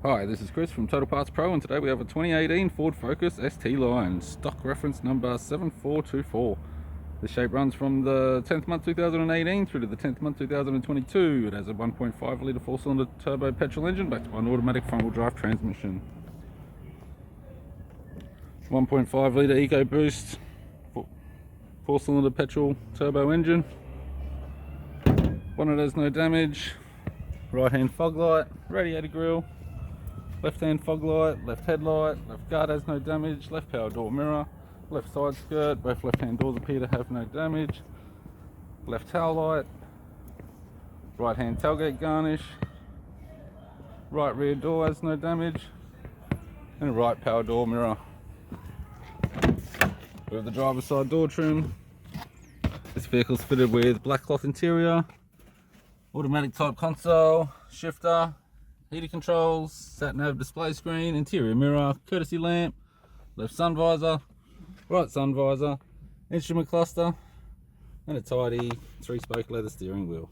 Hi, this is Chris from Total Parts Pro, and today we have a 2018 Ford Focus ST line, stock reference number 7424. The shape runs from the 10th month 2018 through to the 10th month 2022. It has a 1.5 litre 4-cylinder turbo petrol engine backed by an automatic front-wheel drive transmission. 1.5 litre EcoBoost 4-cylinder petrol turbo engine. Bonnet has no damage. Right hand fog light, radiator grille. Left hand fog light, left headlight, left guard has no damage, left power door mirror, left side skirt, both left hand doors appear to have no damage, left tail light, right hand tailgate garnish, right rear door has no damage, and right power door mirror. We have the driver's side door trim. This vehicle is fitted with black cloth interior, automatic type console, shifter, heater controls, sat nav display screen, interior mirror, courtesy lamp, left sun visor, right sun visor, instrument cluster, and a tidy 3-spoke leather steering wheel.